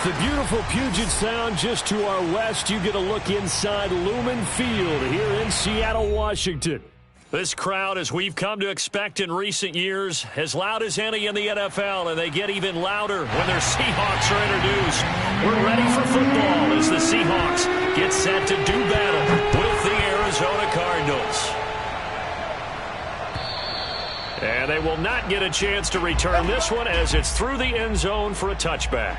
With the beautiful Puget Sound just to our west, you get a look inside Lumen Field here in Seattle, Washington. This crowd, as we've come to expect in recent years, as loud as any in the NFL, and they get even louder when their Seahawks are introduced. We're ready for football as the Seahawks get set to do battle with the Arizona Cardinals. And they will not get a chance to return this one as it's through the end zone for a touchback.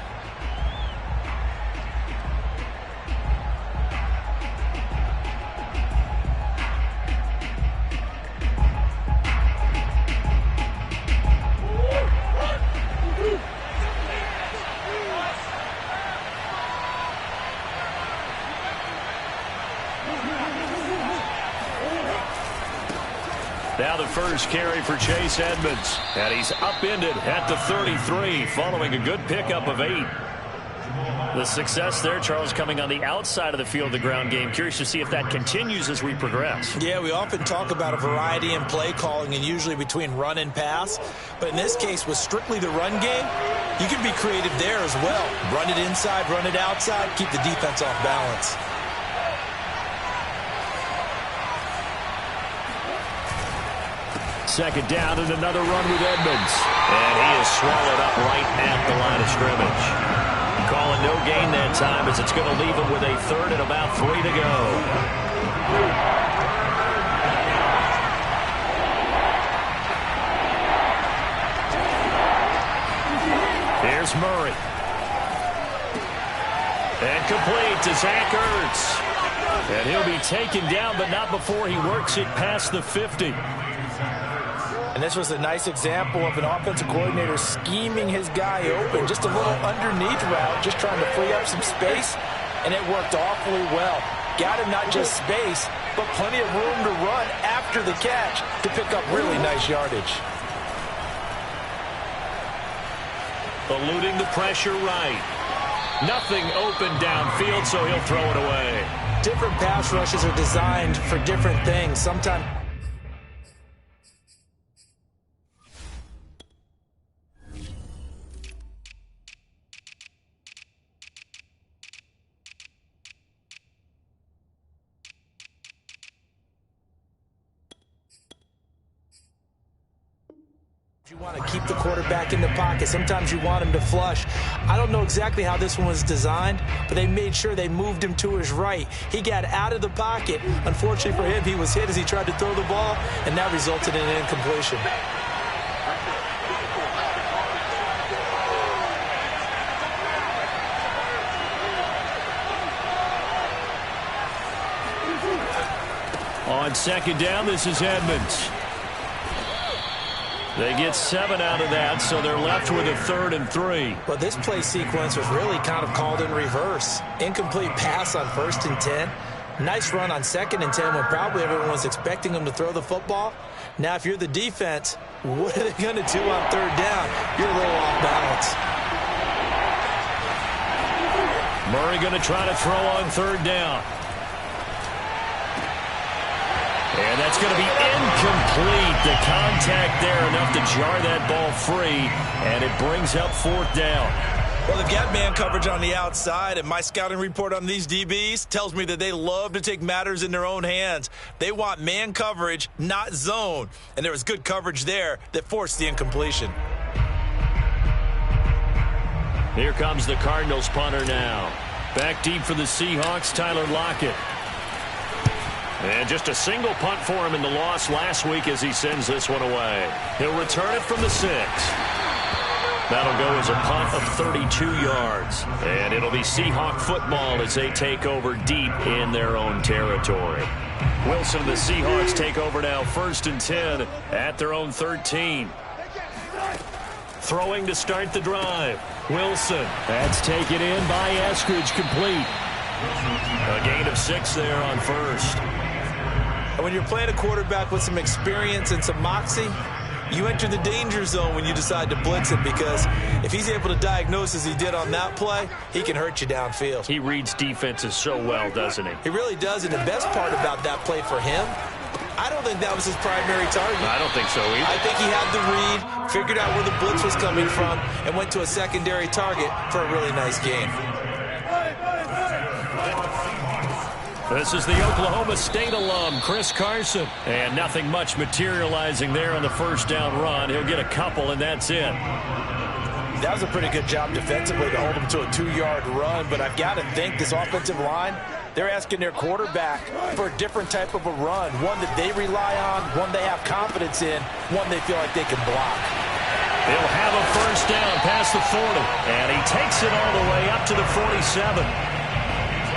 Now the first carry for Chase Edmonds. And he's upended at the 33 following a good pickup of 8. The success there, Charles, coming on the outside of the field of the ground game. Curious to see if that continues as we progress. Yeah, we often talk about a variety in play calling and usually between run and pass. But in this case, with strictly the run game, you can be creative there as well. Run it inside, run it outside, keep the defense off balance. Second down and another run with Edmonds. And he is swallowed up right at the line of scrimmage. Calling no gain that time as it's going to leave him with a third and about 3 to go. Here's Murray. And complete to Zach Ertz. And he'll be taken down, but not before he works it past the 50. And this was a nice example of an offensive coordinator scheming his guy open. Just a little underneath route, just trying to free up some space, and it worked awfully well. Got him not just space, but plenty of room to run after the catch to pick up really nice yardage. Eluding the pressure right. Nothing open downfield, so he'll throw it away. Different pass rushes are designed for different things. Sometimes you want to keep the quarterback in the pocket. Sometimes you want him to flush. I don't know exactly how this one was designed, but they made sure they moved him to his right. He got out of the pocket. Unfortunately for him, he was hit as he tried to throw the ball, and that resulted in an incompletion. On second down, this is Edmonds. They get 7 out of that, so they're left with a 3rd and 3. Well, this play sequence was really kind of called in reverse. Incomplete pass on 1st and 10. Nice run on 2nd and 10 when probably everyone was expecting them to throw the football. Now, if you're the defense, what are they going to do on 3rd down? You're a little off balance. Murray going to try to throw on 3rd down. And that's going to be incomplete. The contact there enough to jar that ball free, and it brings up 4th down. Well, they've got man coverage on the outside, and my scouting report on these DBs tells me that they love to take matters in their own hands. They want man coverage, not zone. And there was good coverage there that forced the incompletion. Here comes the Cardinals punter now. Back deep for the Seahawks, Tyler Lockett. And just a single punt for him in the loss last week as he sends this one away. He'll return it from the 6. That'll go as a punt of 32 yards. And it'll be Seahawk football as they take over deep in their own territory. Wilson and the Seahawks take over now 1st and 10 at their own 13. Throwing to start the drive. Wilson. That's taken in by Eskridge, complete. A gain of 6 there on 1st. And when you're playing a quarterback with some experience and some moxie, you enter the danger zone when you decide to blitz him, because if he's able to diagnose as he did on that play, he can hurt you downfield. He reads defenses so well, doesn't he? He really does, and the best part about that play for him, I don't think that was his primary target. I don't think so either. I think he had the read, figured out where the blitz was coming from, and went to a secondary target for a really nice game. This is the Oklahoma State alum, Chris Carson. And nothing much materializing there on the first down run. He'll get a couple, and that's it. That was a pretty good job defensively to hold him to a 2-yard run, but I've got to think this offensive line, they're asking their quarterback for a different type of a run, one that they rely on, one they have confidence in, one they feel like they can block. He'll have a first down past the 40, and he takes it all the way up to the 47.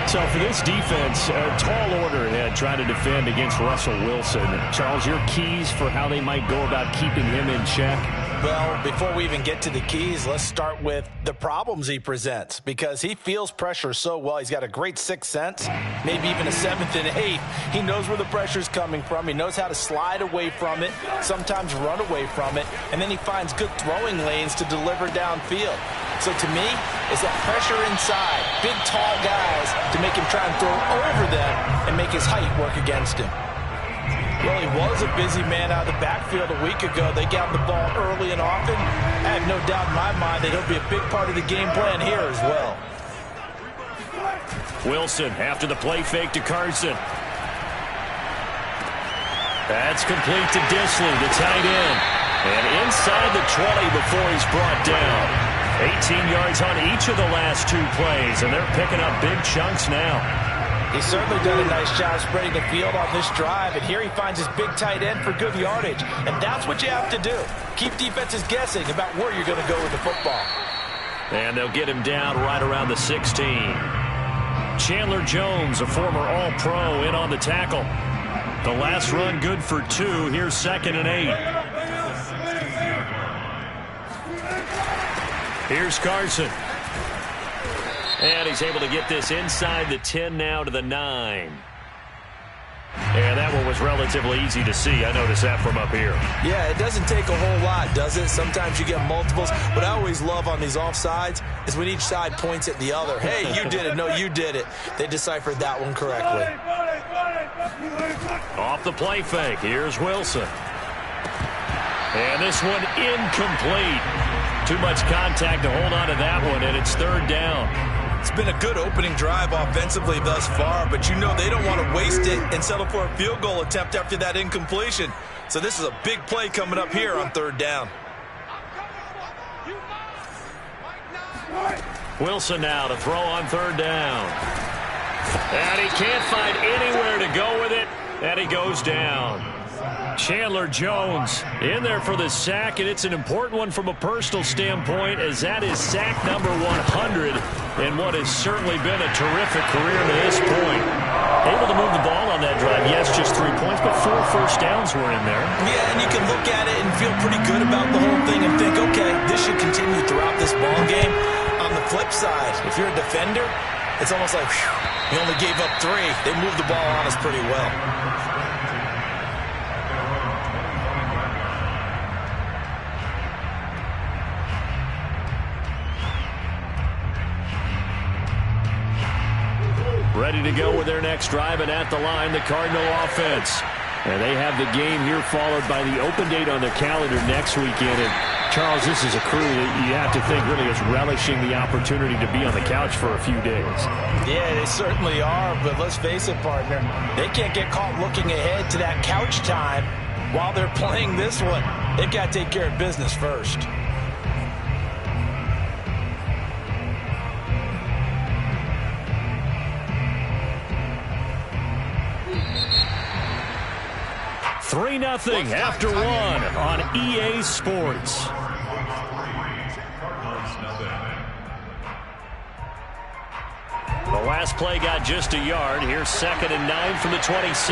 So for this defense, a tall order ahead trying to defend against Russell Wilson. Charles, your keys for how they might go about keeping him in check? Well, before we even get to the keys, let's start with the problems he presents, because he feels pressure so well. He's got a great sixth sense, maybe even a seventh and eighth. He knows where the pressure's coming from. He knows how to slide away from it, sometimes run away from it, and then he finds good throwing lanes to deliver downfield. So to me, it's that pressure inside, big, tall guys to make him try and throw over them and make his height work against him. Well, he was a busy man out of the backfield a week ago. They got the ball early and often. I have no doubt in my mind that he'll be a big part of the game plan here as well. Wilson after the play fake to Carson. That's complete to Dissly, the tight end. And inside the 20 before he's brought down. 18 yards on each of the last 2 plays, and they're picking up big chunks now. He's certainly done a nice job spreading the field on this drive, and here he finds his big tight end for good yardage. And that's what you have to do. Keep defenses guessing about where you're going to go with the football. And they'll get him down right around the 16. Chandler Jones, a former All-Pro, in on the tackle. The last run good for 2. Here's 2nd and 8. Here's Carson. And he's able to get this inside the 10 now to the 9. And that one was relatively easy to see. I noticed that from up here. Yeah, it doesn't take a whole lot, does it? Sometimes you get multiples. What I always love on these offsides is when each side points at the other. Hey, you did it. No, you did it. They deciphered that one correctly. Off the play fake. Here's Wilson. And this one incomplete. Too much contact to hold on to that one, and it's 3rd down. It's been a good opening drive offensively thus far, but you know they don't want to waste it and settle for a field goal attempt after that incompletion. So this is a big play coming up here on 3rd down. Wilson now to throw on 3rd down. And he can't find anywhere to go with it, and he goes down. Chandler Jones in there for the sack, and it's an important one from a personal standpoint, as that is sack number 100 in what has certainly been a terrific career to this point. Able to move the ball on that drive. Yes, just 3 points, but 4 first downs were in there. Yeah, and you can look at it and feel pretty good about the whole thing and think, okay, this should continue throughout this ball game. On the flip side, if you're a defender, it's almost like, whew, he only gave up 3. They moved the ball on us pretty well. Ready to go with their next drive, and at the line, the Cardinal offense. And they have the game here followed by the open date on their calendar next weekend. And Charles, this is a crew that you have to think really is relishing the opportunity to be on the couch for a few days. Yeah, they certainly are, but let's face it, partner. They can't get caught looking ahead to that couch time while they're playing this one. They've got to take care of business first. Three 0 after 1 on EA Sports. The last play got just a yard. Here's 2nd and 9 from the 26.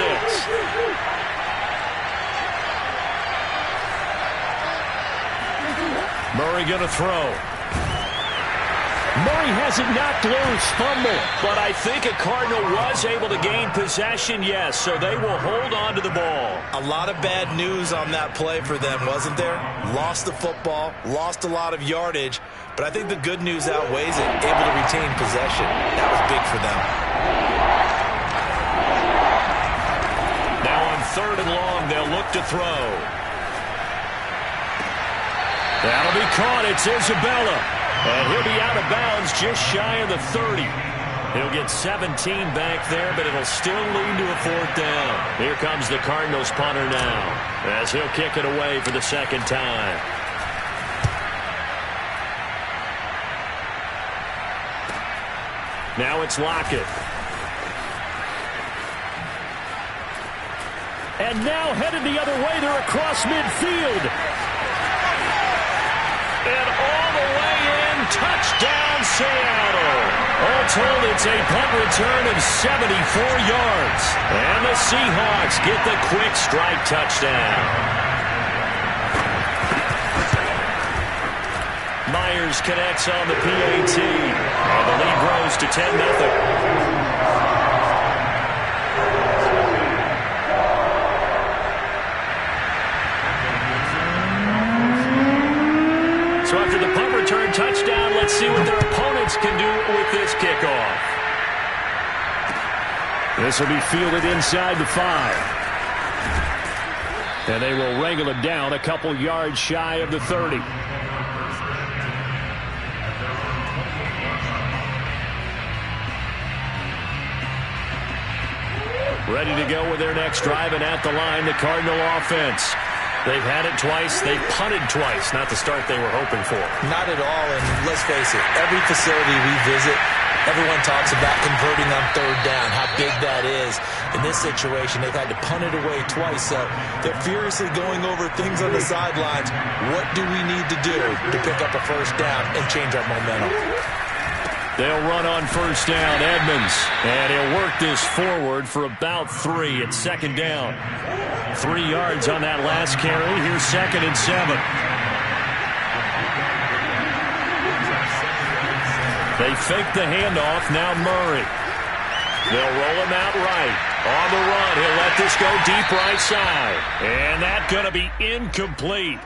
Murray going to throw. Murray has it knocked loose, fumble, but I think a Cardinal was able to gain possession, yes, so they will hold on to the ball. A lot of bad news on that play for them, wasn't there? Lost the football, lost a lot of yardage, but I think the good news outweighs it, able to retain possession. That was big for them. Now on 3rd and long. They'll look to throw. That'll be caught. It's Isabella. And he'll be out of bounds just shy of the 30. He'll get 17 back there, but it'll still lead to a 4th down. Here comes the Cardinals punter now, as he'll kick it away for the 2nd time. Now it's Lockett. And now headed the other way. They're across midfield. And all the way in. Touchdown, Seattle. All told, it's a punt return of 74 yards. And the Seahawks get the quick strike touchdown. Myers connects on the PAT. And the lead grows to 10-0. So after the punt return touchdown, let's see what their opponents can do with this kickoff. This will be fielded inside the 5. And they will wrangle it down a couple yards shy of the 30. Ready to go with their next drive, and at the line, the Cardinal offense. They've had it twice. They've punted twice. Not the start they were hoping for. Not at all, and let's face it, every facility we visit, everyone talks about converting on 3rd down, how big that is. In this situation, they've had to punt it away twice, so they're furiously going over things on the sidelines. What do we need to do to pick up a 1st down and change our momentum? They'll run on 1st down, Edmonds. And he'll work this forward for about 3 at 2nd down. 3 yards on that last carry. Here's 2nd and 7. They fake the handoff. Now Murray. They'll roll him out right. On the run, he'll let this go deep right side. And that's going to be incomplete.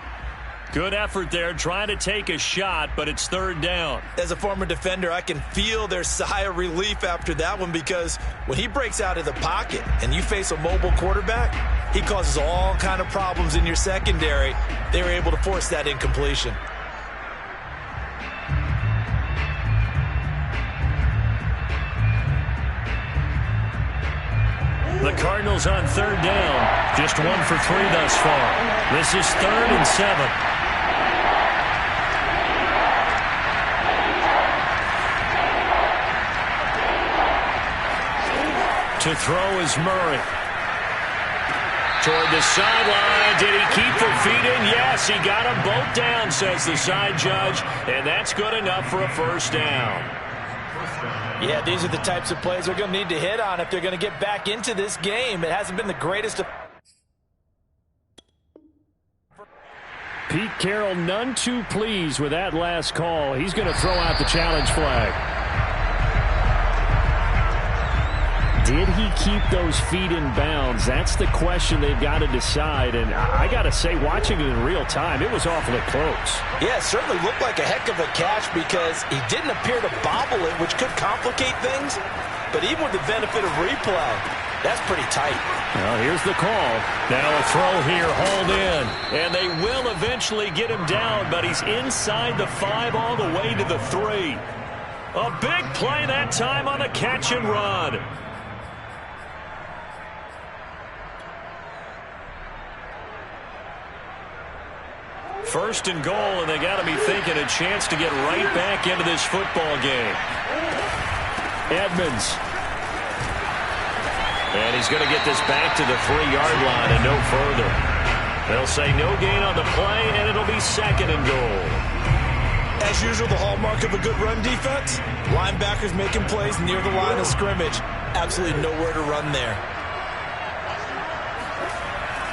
Good effort there, trying to take a shot, but it's 3rd down. As a former defender, I can feel their sigh of relief after that one, because when he breaks out of the pocket and you face a mobile quarterback, he causes all kind of problems in your secondary. They were able to force that incompletion. The Cardinals on 3rd down. Just 1 for 3 thus far. This is 3rd and 7. To throw is Murray. Toward the sideline. Did he keep the feet in? Yes, he got them both down, says the side judge. And that's good enough for a 1st down. Yeah, these are the types of plays they're going to need to hit on if they're going to get back into this game. It hasn't been the greatest of... Pete Carroll none too pleased with that last call. He's going to throw out the challenge flag. Did he keep those feet in bounds? That's the question they've got to decide. And I got to say, watching it in real time, it was awfully close. Yeah, it certainly looked like a heck of a catch, because he didn't appear to bobble it, which could complicate things. But even with the benefit of replay, that's pretty tight. Well, here's the call. Now a throw here, hauled in. And they will eventually get him down, but he's inside the 5 all the way to the 3. A big play that time on the catch and run. First and goal, and they got to be thinking a chance to get right back into this football game. Edmonds. And he's going to get this back to the 3-yard line and no further. They'll say no gain on the play, and it'll be 2nd and goal. As usual, the hallmark of a good run defense, linebackers making plays near the line of scrimmage. Absolutely nowhere to run there.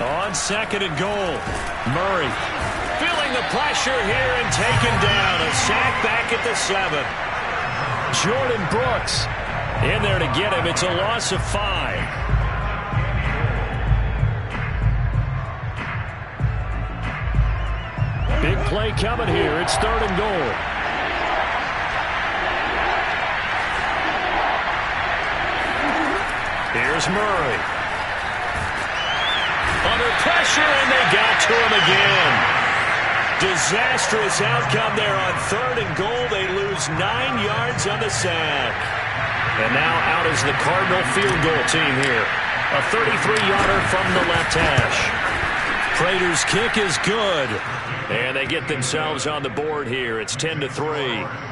On 2nd and goal, Murray feeling the pressure here and taken down. A sack back at the 7. Jordan Brooks in there to get him. It's a loss of 5. Big play coming here. It's 3rd and goal. Here's Murray. Under pressure, and they got to him again. Disastrous outcome there on 3rd and goal. They lose 9 yards on the sack. And now out is the Cardinal field goal team here. A 33-yarder from the left hash. Prater's kick is good. And they get themselves on the board here. It's 10-3.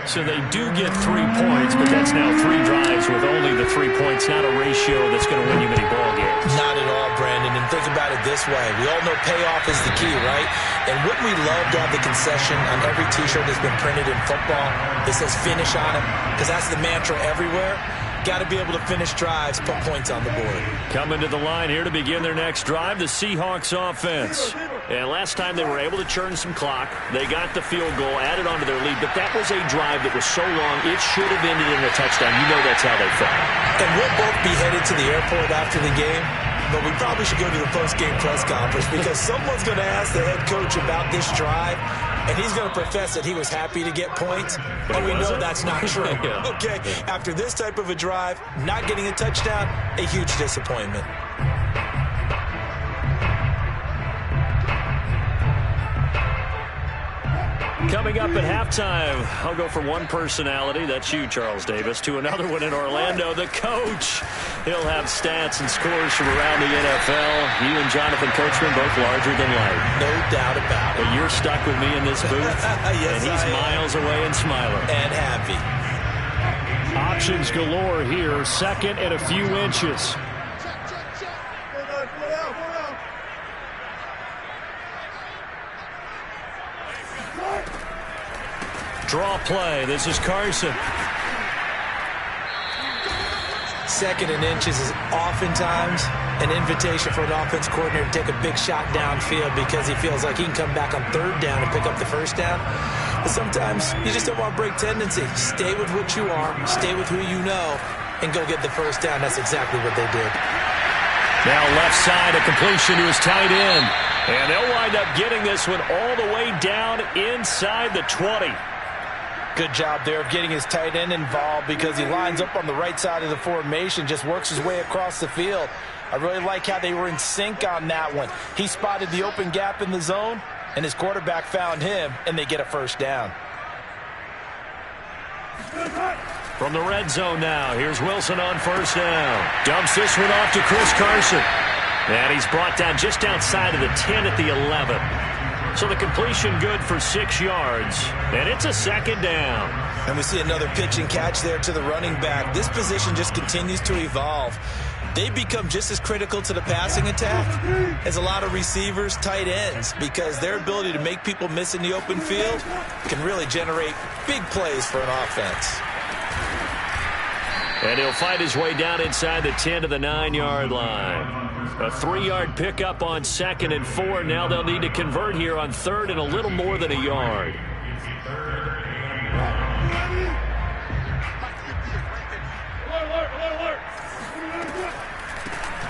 So they do get 3 points, but that's now 3 drives with only the 3 points. Not a ratio that's going to win you many ball games. Not at all, Brandon. And think about it this way. We all know payoff is the key, right? And wouldn't we love to have the concession on every T-shirt that's been printed in football that says finish on it? Because that's the mantra everywhere. Got to be able to finish drives, put points on the board. Coming to the line here to begin their next drive, the Seahawks offense. And last time they were able to churn some clock. They got the field goal, added onto their lead, but that was a drive that was so long, it should have ended in a touchdown. You know that's how they felt. And we'll both be headed to the airport after the game, but we probably should go to the post-game press conference because someone's going to ask the head coach about this drive, and he's going to profess that he was happy to get points, and we know that's not true. Yeah. Okay, after this type of a drive, not getting a touchdown, a huge disappointment. Coming up at halftime, I'll go from one personality, that's you, Charles Davis, to another one in Orlando, the coach. He'll have stats and scores from around the NFL. You and Jonathan Coachman, both larger than life. No doubt about it. But you're stuck with me in this booth, yes, and he's miles away and smiling. And happy. Options galore here, 2nd and a few inches. Draw play. This is Carson. 2nd and inches is oftentimes an invitation for an offense coordinator to take a big shot downfield because he feels like he can come back on 3rd down and pick up the 1st down. But sometimes you just don't want to break tendency. Stay with what you are, stay with who you know, and go get the 1st down. That's exactly what they did. Now left side, a completion to his tight end. And they'll wind up getting this one all the way down inside the 20. Good job there of getting his tight end involved because he lines up on the right side of the formation, just works his way across the field. I really like how they were in sync on that one. He spotted the open gap in the zone, and his quarterback found him, and they get a 1st down. From the red zone now, here's Wilson on 1st down. Dumps this one off to Chris Carson. And he's brought down just outside of the 10 at the 11. So the completion good for 6 yards, and it's a 2nd down. And we see another pitch and catch there to the running back. This position just continues to evolve. They become just as critical to the passing attack as a lot of receivers, tight ends, because their ability to make people miss in the open field can really generate big plays for an offense. And he'll fight his way down inside the 10 to the 9-yard line. A 3-yard pickup on 2nd and 4. Now they'll need to convert here on 3rd and a little more than a yard.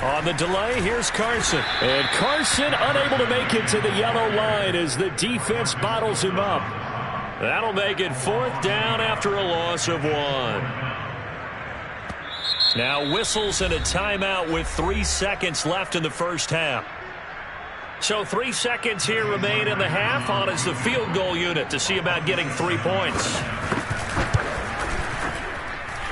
On the delay, here's Carson. And Carson unable to make it to the yellow line as the defense bottles him up. That'll make it 4th down after a loss of 1. Now whistles and a timeout with 3 seconds left in the 1st half. So 3 seconds here remain in the half. On is the field goal unit to see about getting 3 points.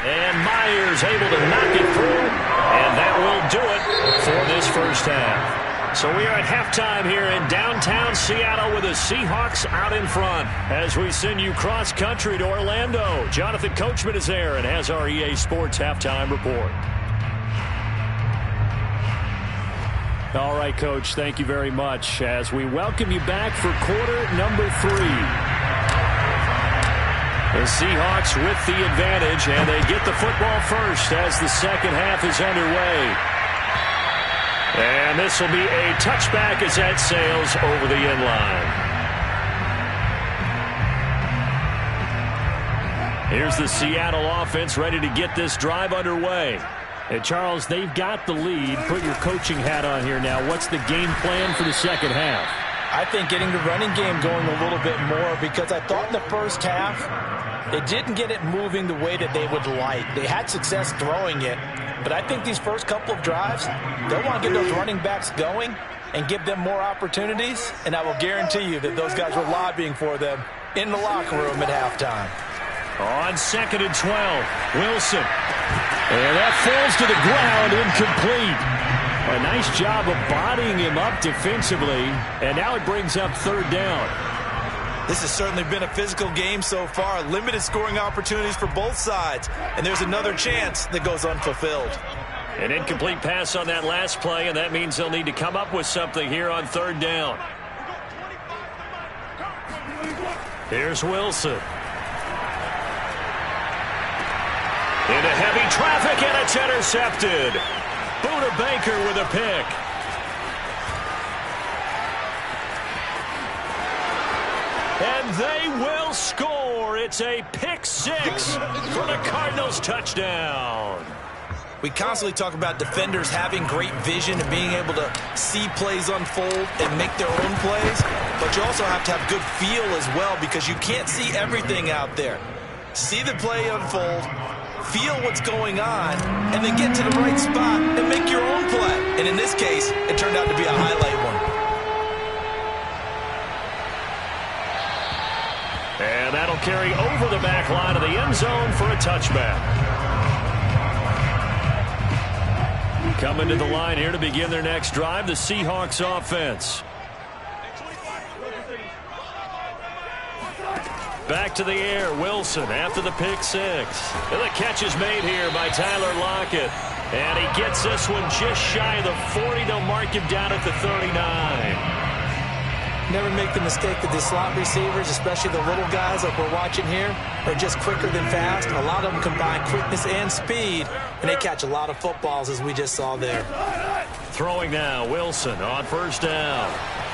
And Myers able to knock it through. And that will do it for this 1st half. So we are at halftime here in downtown Seattle with the Seahawks out in front. As we send you cross-country to Orlando, Jonathan Coachman is there and has our EA Sports halftime report. All right, Coach, thank you very much as we welcome you back for quarter number 3. The Seahawks with the advantage, and they get the football first as the 2nd half is underway. And this will be a touchback as that sails over the end line. Here's the Seattle offense ready to get this drive underway. And Charles, they've got the lead. Put your coaching hat on here now. What's the game plan for the 2nd half? I think getting the running game going a little bit more because I thought in the 1st half they didn't get it moving the way that they would like. They had success throwing it, But I think these first couple of drives, they'll want to get those running backs going and give them more opportunities, and I will guarantee you that those guys were lobbying for them in the locker room at halftime. On 2nd and 12, Wilson. And that falls to the ground, incomplete. A nice job of bodying him up defensively, and now it brings up 3rd down. This has certainly been a physical game so far. Limited scoring opportunities for both sides, and there's another chance that goes unfulfilled. An incomplete pass on that last play, and that means they'll need to come up with something here on 3rd down. Here's Wilson. Into heavy traffic, and it's intercepted. Buda Baker with a pick. And they will score. It's a pick 6 for the Cardinals touchdown. We constantly talk about defenders having great vision and being able to see plays unfold and make their own plays, but you also have to have good feel as well because you can't see everything out there. See the play unfold, feel what's going on, and then get to the right spot and make your own play. And in this case, it turned out to be a highlight one. And that'll carry over the back line of the end zone for a touchback. Coming to the line here to begin their next drive, the Seahawks offense. Back to the air, Wilson after the pick 6. And the catch is made here by Tyler Lockett. And he gets this one just shy of the 40. They'll mark him down at the 39. Never make the mistake that the slot receivers, especially the little guys like we're watching here, are just quicker than fast. A lot of them combine quickness and speed, and they catch a lot of footballs, as we just saw there. Throwing now, Wilson on 1st down.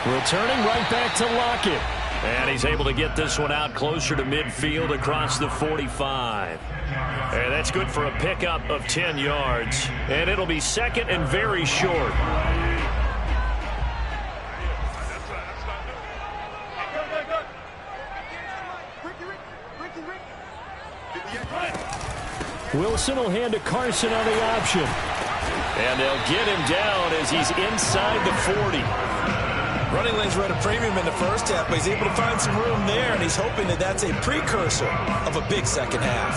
Returning right back to Lockett. And he's able to get this one out closer to midfield across the 45. And that's good for a pickup of 10 yards. And it'll be 2nd and very short. Wilson will hand to Carson on the option. And they'll get him down as he's inside the 40. Running lanes were at a premium in the first half, but he's able to find some room there, and he's hoping that that's a precursor of a big second half.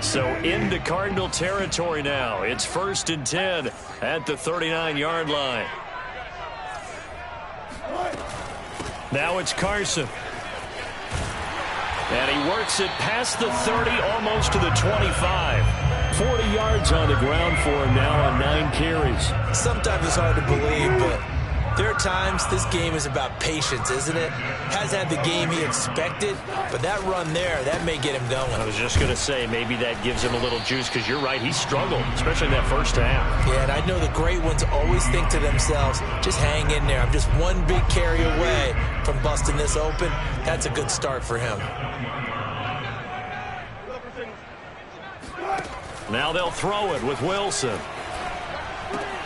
So into Cardinal territory now. It's 1st and 10 at the 39-yard line. Now it's Carson. And he works it past the 30, almost to the 25. 40 yards on the ground for him now on 9 carries. Sometimes it's hard to believe, but there are times this game is about patience, isn't it? Has had the game he expected, but that run there, that may get him going. I was just going to say, maybe that gives him a little juice, because you're right, he struggled, especially in that first half. Yeah, and I know the great ones always think to themselves, just hang in there. I'm just one big carry away from busting this open. That's a good start for him. Now they'll throw it with Wilson.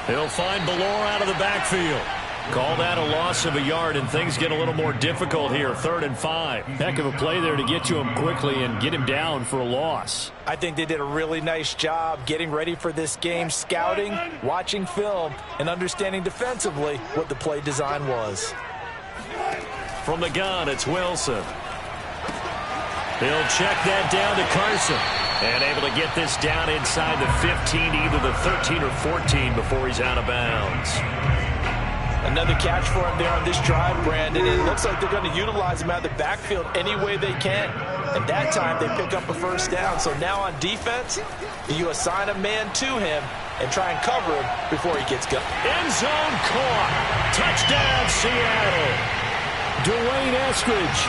He'll find Ballore out of the backfield. Call that a loss of a yard, and things get a little more difficult here. 3rd and 5. Heck of a play there to get to him quickly and get him down for a loss. I think they did a really nice job getting ready for this game, scouting, watching film, and understanding defensively what the play design was. From the gun, it's Wilson. He'll check that down to Carson. And able to get this down inside the 15, either the 13 or 14 before he's out of bounds. Another catch for him there on this drive, Brandon. It looks like they're going to utilize him out of the backfield any way they can. And that time they pick up a 1st down. So now on defense, you assign a man to him and try and cover him before he gets going. End zone caught. Touchdown, Seattle. Dwayne Eskridge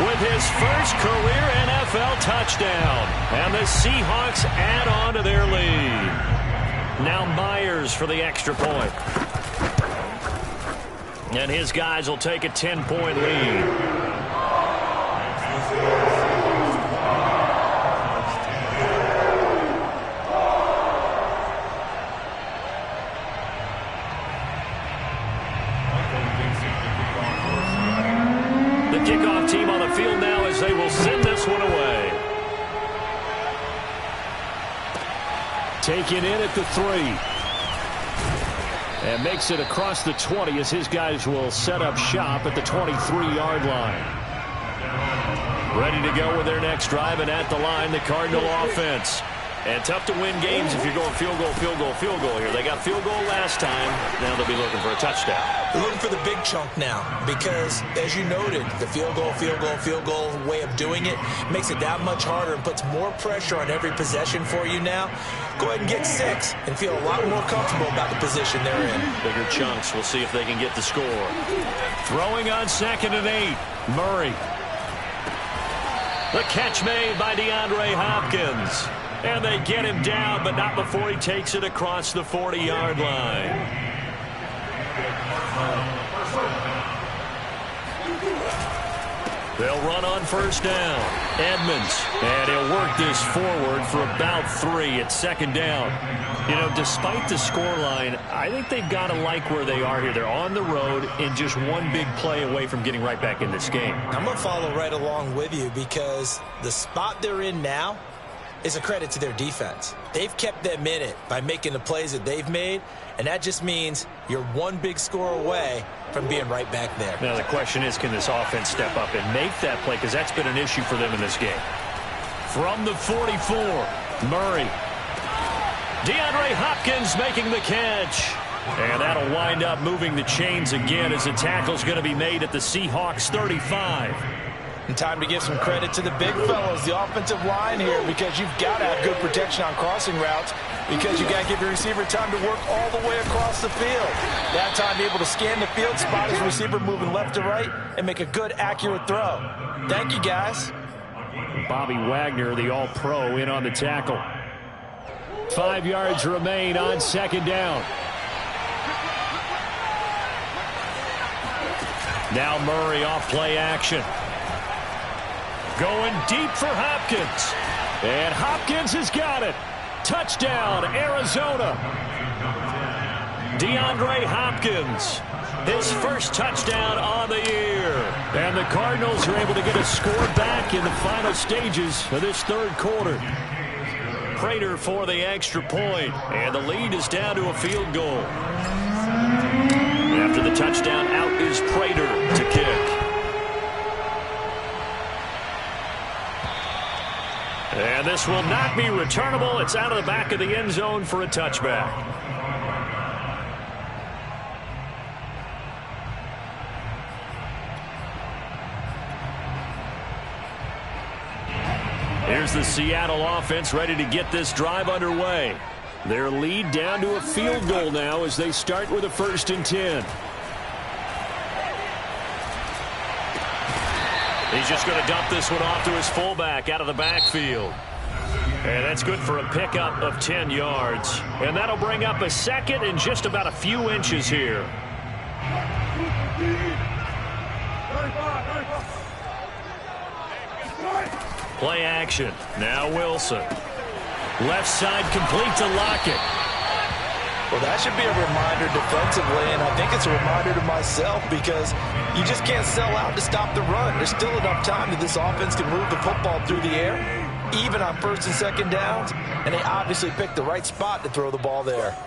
with his first career NFL touchdown. And the Seahawks add on to their lead. Now Myers for the extra point. And his guys will take a 10-point lead. The kickoff team on the field now as they will send this one away. taken in at the 3. And makes it across the 20 as his guys will set up shop at the 23-yard line. Ready to go with their next drive, and at the line, the Cardinal offense. And tough to win games if you're going field goal, field goal, field goal here. They got field goal last time. Now they'll be looking for a touchdown. They're looking for the big chunk now because, as you noted, the field goal way of doing it makes it that much harder and puts more pressure on every possession for you now. Go ahead and get 6 and feel a lot more comfortable about the position they're in. Bigger chunks. We'll see if they can get the score. Throwing on 2nd and 8. Murray. The catch made by DeAndre Hopkins. And they get him down, but not before he takes it across the 40-yard line. They'll run on 1st down. Edmonds. And he'll work this forward for about 3 at 2nd down. You know, despite the scoreline, I think they've got to like where they are here. They're on the road and just one big play away from getting right back in this game. I'm going to follow right along with you because the spot they're in now is a credit to their defense. They've kept them in it by making the plays that they've made, and that just means you're one big score away from being right back there. Now the question is, can this offense step up and make that play? Because that's been an issue for them in this game. From the 44, Murray. DeAndre Hopkins making the catch. And that'll wind up moving the chains again as the tackle's going to be made at the Seahawks 35. And time to give some credit to the big fellows, the offensive line here, because you've got to have good protection on crossing routes because you've got to give your receiver time to work all the way across the field. That time able to scan the field, spot his receiver moving left to right, and make a good, accurate throw. Thank you, guys. Bobby Wagner, the all-pro, in on the tackle. 5 yards remain on 2nd down. Now Murray off play action. Going deep for Hopkins. And Hopkins has got it. Touchdown, Arizona. DeAndre Hopkins, his first touchdown on the year. And the Cardinals are able to get a score back in the final stages of this 3rd quarter. Prater for the extra point. And the lead is down to a field goal. After the touchdown, out is Prater to kick. And this will not be returnable. It's out of the back of the end zone for a touchback. Here's the Seattle offense ready to get this drive underway. Their lead down to a field goal now as they start with a 1st and 10. He's just going to dump this one off to his fullback out of the backfield. And that's good for a pickup of 10 yards. And that'll bring up a 2nd and just about a few inches here. Play action. Now Wilson. Left side complete to Lockett. Well, that should be a reminder defensively, and I think it's a reminder to myself because you just can't sell out to stop the run. There's still enough time that this offense can move the football through the air, even on 1st and 2nd downs, and they obviously picked the right spot to throw the ball there.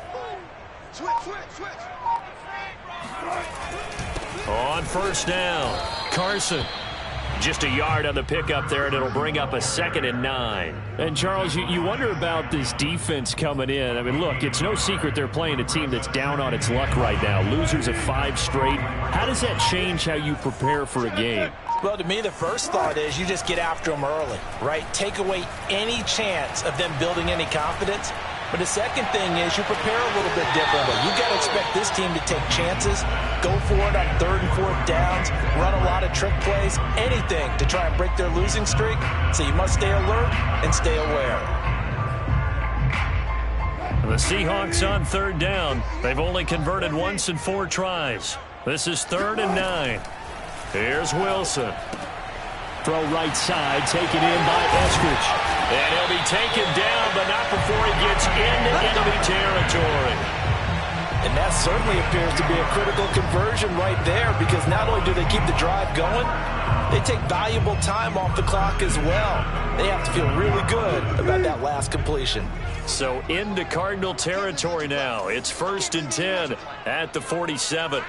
On 1st down, Carson. Just a yard on the pickup there, and it'll bring up a 2nd and 9. And, Charles, you wonder about this defense coming in. I mean, look, it's no secret they're playing a team that's down on its luck right now. Losers of 5 straight. How does that change how you prepare for a game? Well, to me, the first thought is you just get after them early, right? Take away any chance of them building any confidence. But the second thing is you prepare a little bit differently. You got to expect this team to take chances, go for it on 3rd and 4th downs, run a lot of trick plays, anything to try and break their losing streak. So you must stay alert and stay aware. The Seahawks on 3rd down. They've only converted once in 4 tries. This is 3rd and 9. Here's Wilson. Throw right side, taken in by Eskridge. And he'll be taken down, but not before he gets into enemy territory. And that certainly appears to be a critical conversion right there, because not only do they keep the drive going, they take valuable time off the clock as well. They have to feel really good about that last completion. So into Cardinal territory now. It's 1st and 10 at the 47.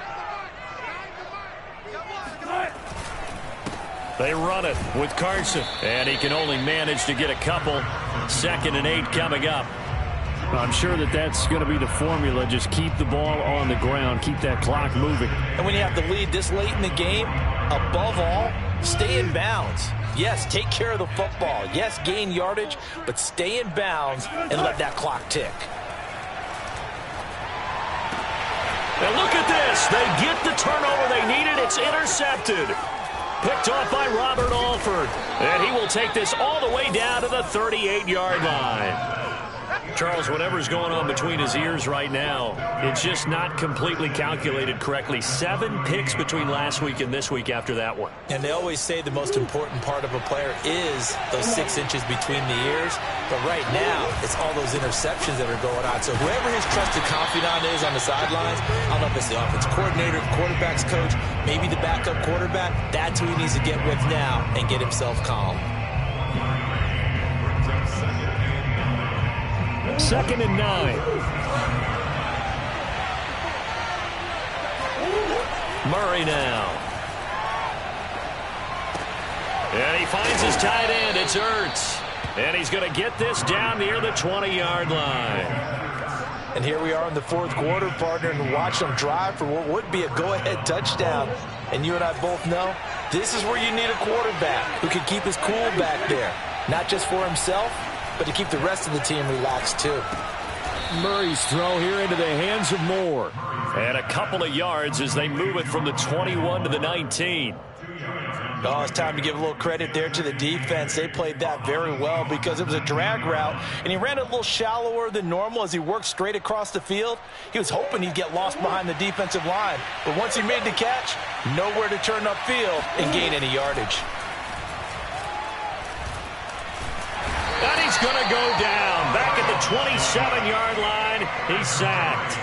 They run it with Carson, and he can only manage to get a couple. 2nd and 8 coming up. I'm sure that's going to be the formula. Just keep the ball on the ground. Keep that clock moving. And when you have the lead this late in the game, above all, stay in bounds. Yes, take care of the football. Yes, gain yardage, but stay in bounds and let that clock tick. And look at this. They get the turnover they needed. It's intercepted. Picked off by Robert Alford. And he will take this all the way down to the 38-yard line. Charles, whatever's going on between his ears right now, it's just not completely calculated correctly. 7 picks between last week and this week after that one. And they always say the most important part of a player is those 6 inches between the ears. But right now, it's all those interceptions that are going on. So whoever his trusted confidant is on the sidelines, I don't know if it's the offense coordinator, the quarterback's coach, maybe the backup quarterback, that's who he needs to get with now and get himself calm. 2nd and 9. Murray now. And he finds his tight end. It's Ertz. And he's going to get this down near the 20-yard line. And here we are in the 4th quarter, partner, and watch them drive for what would be a go-ahead touchdown. And you and I both know this is where you need a quarterback who can keep his cool back there. Not just for himself, but to keep the rest of the team relaxed too. Murray's throw here into the hands of Moore. And a couple of yards as they move it from the 21 to the 19. Oh, it's time to give a little credit there to the defense. They played that very well because it was a drag route, and he ran it a little shallower than normal as he worked straight across the field. He was hoping he'd get lost behind the defensive line, but once he made the catch, nowhere to turn upfield and gain any yardage. And he's going to go down. Back at the 27-yard line, he's sacked.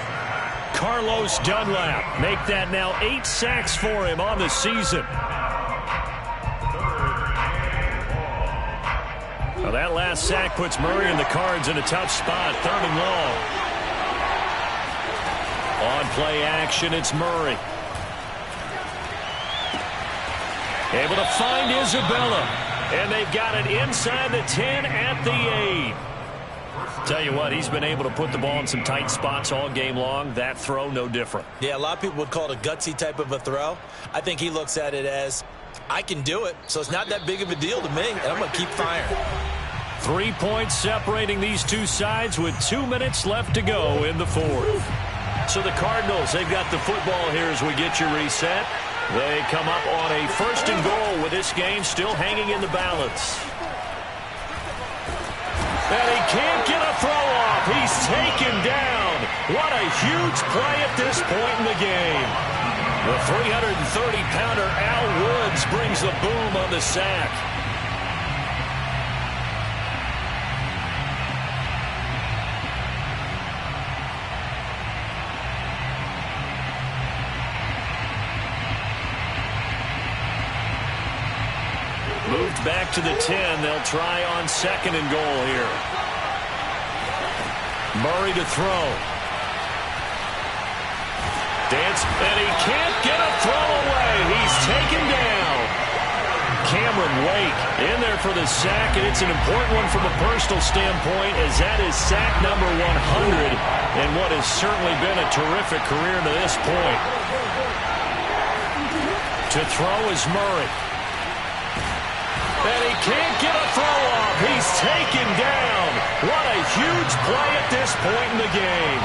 Carlos Dunlap make that now 8 sacks for him on the season. Well, that last sack puts Murray and the Cards in a tough spot. 3rd and long. On play action, it's Murray. Able to find Isabella. And they've got it inside the 10 at the 8. Tell you what, he's been able to put the ball in some tight spots all game long. That throw, no different. Yeah, a lot of people would call it a gutsy type of a throw. I think he looks at it as, I can do it, so it's not that big of a deal to me, and I'm going to keep firing. 3 points separating these two sides with 2 minutes left to go in the 4th. So the Cardinals, they've got the football here as we get you reset. They come up on a 1st and goal with this game still hanging in the balance. And he can't get a throw off. He's taken down. What a huge play at this point in the game. The 330-pounder Al Woods brings the boom on the sack. Moved back to the 10. They'll try on 2nd and goal here. Murray to throw. Dance, and he can't get a throw away. He's taken down. Cameron Wake in there for the sack, and it's an important one from a personal standpoint, as that is sack number 100 and what has certainly been a terrific career to this point. To throw is Murray. And he can't get a throw off. He's taken down. What a huge play at this point in the game.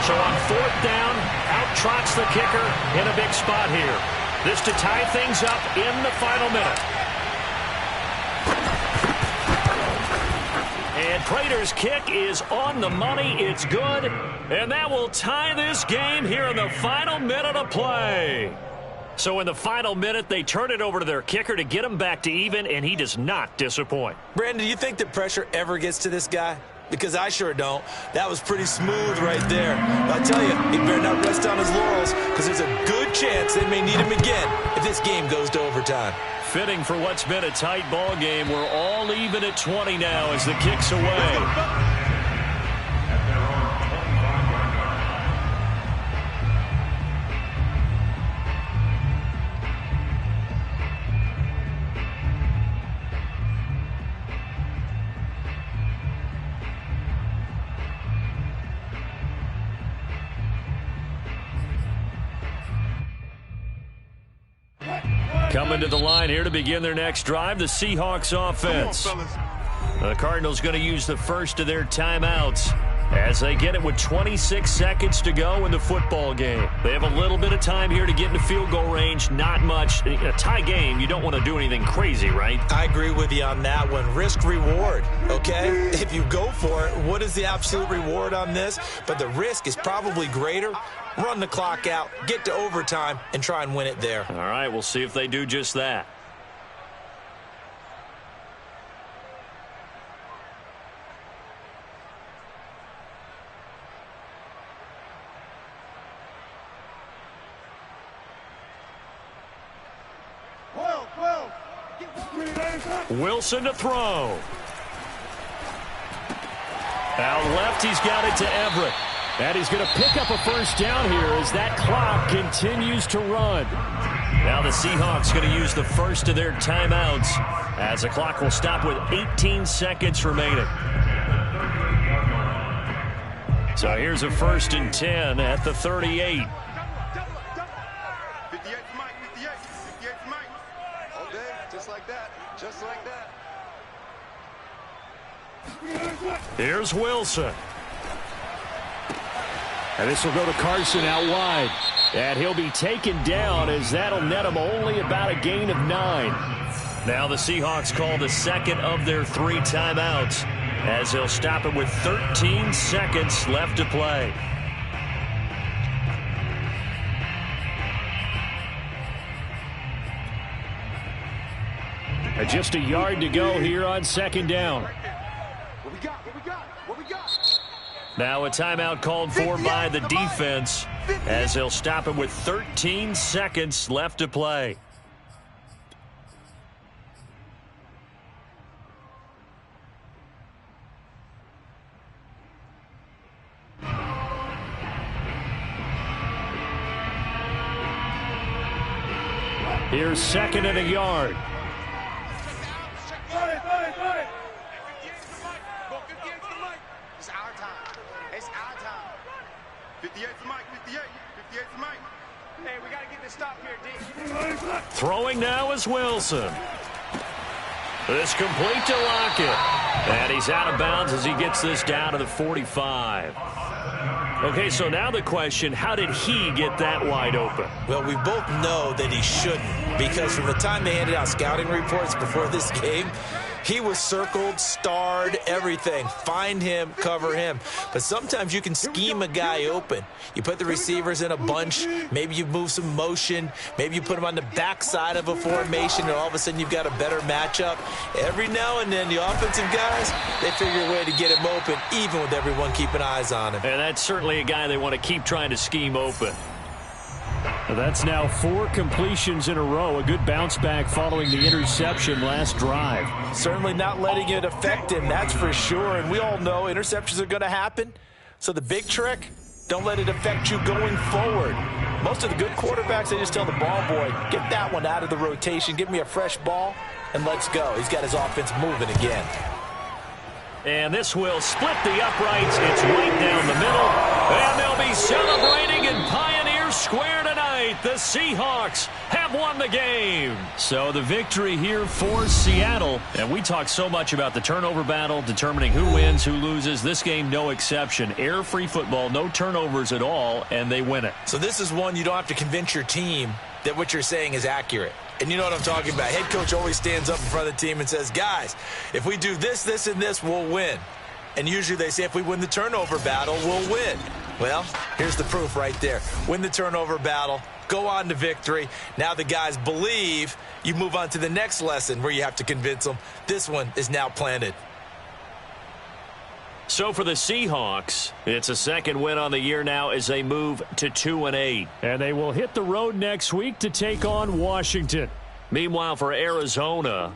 So on 4th down, out trots the kicker in a big spot here. This to tie things up in the final minute. And Prater's kick is on the money. It's good. And that will tie this game here in the final minute of play. So in the final minute, they turn it over to their kicker to get him back to even, and he does not disappoint. Brandon, do you think the pressure ever gets to this guy? Because I sure don't. That was pretty smooth right there. But I tell you, he better not rest on his laurels because there's a good chance they may need him again if this game goes to overtime. Fitting for what's been a tight ball game. We're all even at 20 now as the kick's away. Coming to the line here to begin their next drive, the Seahawks offense. The Cardinals going to use the first of their timeouts as they get it with 26 seconds to go in the football game. They have a little bit of time here to get into field goal range, not much. In a tie game, you don't want to do anything crazy, right? I agree with you on that one. Risk-reward, okay? If you go for it, what is the absolute reward on this? But the risk is probably greater. Run the clock out, get to overtime, and try and win it there. All right, we'll see if they do just that. Wilson to throw. Out left, he's got it to Everett. And he's going to pick up a first down here as that clock continues to run. Now the Seahawks going to use the first of their timeouts as the clock will stop with 18 seconds remaining. So here's a 1st and 10 at the 38. 58 for Mike, 58 for Mike. All day, just like that, just like that. Here's Wilson. And this will go to Carson out wide. And he'll be taken down as that'll net him only about a gain of 9. Now the Seahawks call the second of their 3 timeouts as they'll stop it with 13 seconds left to play. And just a yard to go here on 2nd down. What we got? Now a timeout called for by the defense as they'll stop it with 13 seconds left to play. Here's 2nd and a yard. It's our time. It's our time. 58 for Mike, 58 for Mike. Hey, we got to get this stop here, D. Throwing now is Wilson. This complete to Lockett. And he's out of bounds as he gets this down to the 45. Okay, so now the question, how did he get that wide open? Well, we both know that he shouldn't, because from the time they handed out scouting reports before this game, he was circled, starred, everything. Find him, cover him. But sometimes you can scheme a guy open. You put the receivers in a bunch. Maybe you move some motion. Maybe you put them on the backside of a formation, and all of a sudden you've got a better matchup. Every now and then, the offensive guys, they figure a way to get him open, even with everyone keeping eyes on him. And that's certainly a guy they want to keep trying to scheme open. That's now 4 completions in a row. A good bounce back following the interception last drive. Certainly not letting it affect him, that's for sure. And we all know interceptions are going to happen. So the big trick, don't let it affect you going forward. Most of the good quarterbacks, they just tell the ball boy, get that one out of the rotation, give me a fresh ball, and let's go. He's got his offense moving again. And this will split the uprights. It's right down the middle. And they'll be celebrating in Pioneer Square tonight. The Seahawks have won the game. So the victory here for Seattle. And we talk so much about the turnover battle, determining who wins, who loses. This game, no exception. Error-free football, no turnovers at all, and they win it. So this is one you don't have to convince your team that what you're saying is accurate. And you know what I'm talking about. Head coach always stands up in front of the team and says, guys, if we do this, this, and this, we'll win. And usually they say if we win the turnover battle, we'll win. Well, here's the proof right there. Win the turnover battle, go on to victory. Now the guys believe. You move on to the next lesson where you have to convince them. This one is now planted. So for the Seahawks, it's a second win on the year now as they move to 2-8. And they will hit the road next week to take on Washington. Meanwhile, for Arizona,